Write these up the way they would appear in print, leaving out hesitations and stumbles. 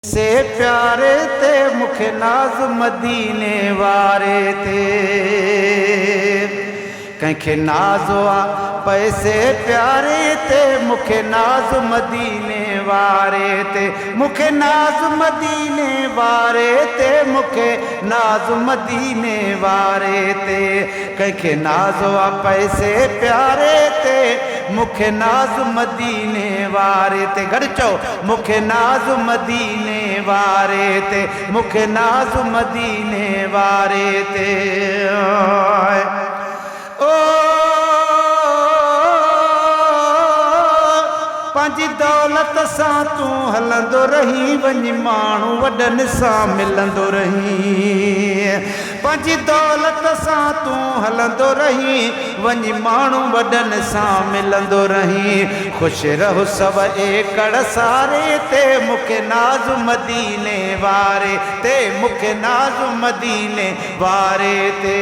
से प्यारे ते मुखे नाज मदीने वारे ते कंखे नाज़ो आ पैसे प्यारे ते मुखे नाज मदीने वारे ते मुखे नाज मदीने वारे ते मुखे नाज मदीने वारे ते कंखे नाज़ो आ पैसे प्यारे ते मुखे नाज मदीने वारे ते गॾु चओ मुखे नाज मदीने वारे ते मुखे नाज मदीने वारे ते ओ पंहिंजी दौलत सां तूं हलंदो रही वञी माण्हू वॾनि सां मिलंदो रही पंहिंजी दौलत सां तूं हलंदो रही वञी माण्हू वॾनि सां मिलंदो रही ख़ुशि रहो सभ एकड़ सारे ते मुखे नाज़ मदीने वारे ते मुखे नाज़ मदीने वारे ते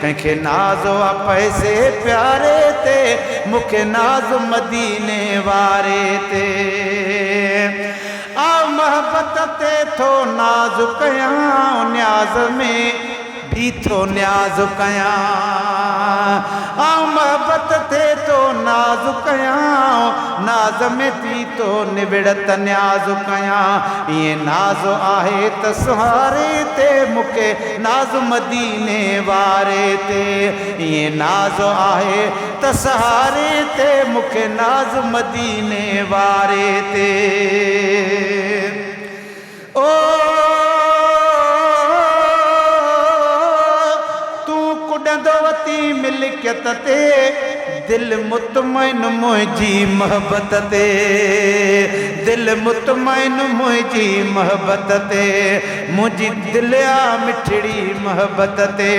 कंहिंखे नाज़ो आहे पैसे प्यारे ते मुखे नाज़ मदीने वारे ते आ मोहब्बत ते थो नाज़ कयां न्याज़ में भी थो न्याज़ कयां आ मोहब्बत ते थो नाज़ कयां नाज़ में थी तो निबिड़त न्याज़ कयां ये नाज़ आहे त सहारे ते मुखे नाज़ मदीने वारे ते ये नाज़ आहे त सहारे ते मुखे नाज़ मदीने वारे ते ओ मिल्कियत ते दिल मुतमइन मुझी मोहब्बत ते दिल मुतमइन मुझी मोहब्बत ते मुझी दिलिया मिठड़ी मोहब्बत ते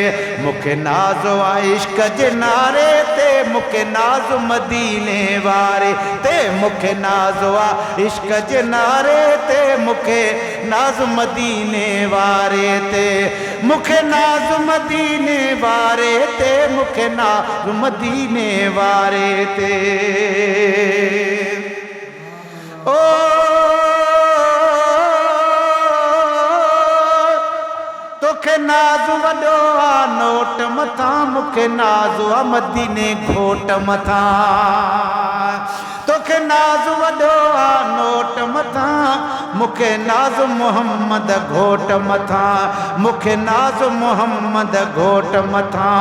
मुखे नाज़ो आहे इश्क जे नारे ते मुखे नाज़ मदीने वारे ते मुखे नाज़ो आहे इश्क जे नारे ते मुखे नाज़ मदीने वारे ते मुखे नाज़ मदीने वारे ते मुखे नाज़ मदीने वारे ते ओ तोखे नाज़ वॾो आ नोट मथां मुखे नाज़ आ मदीने घोट मथां तोखे नाज़ वॾो आ नोट मथां मुखे नाज़ मोहम्मद घोट मथां मुखे नाज़ मोहम्मद घोट मथां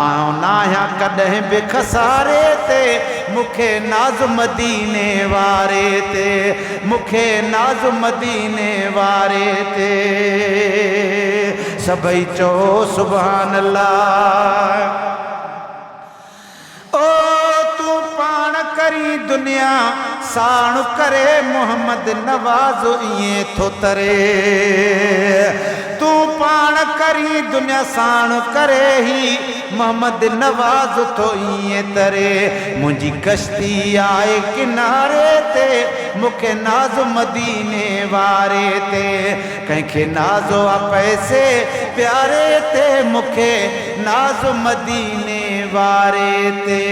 आऊं नाहियां कॾहिं बि खसारे ते मुखे नाज़ मदीने वारे ते मुखे नाज़ मदीने वारे ते सभई चओ सुभान अल्लाह ओ तू पाण करी दुनिया साण करे मोहम्मद नवाज़ इएं थो तरे तू पाण करी दुनिया साण करे ही मोहम्मद नवाज़ थो इएं तरे मुंहिंजी कश्ती आहे किनारे ते मुखे नाज़ मदीने वारे ते कंहिंखे नाज़ो आहे पैसे प्यारे ते मुखे नाज़ मदीने वारे ते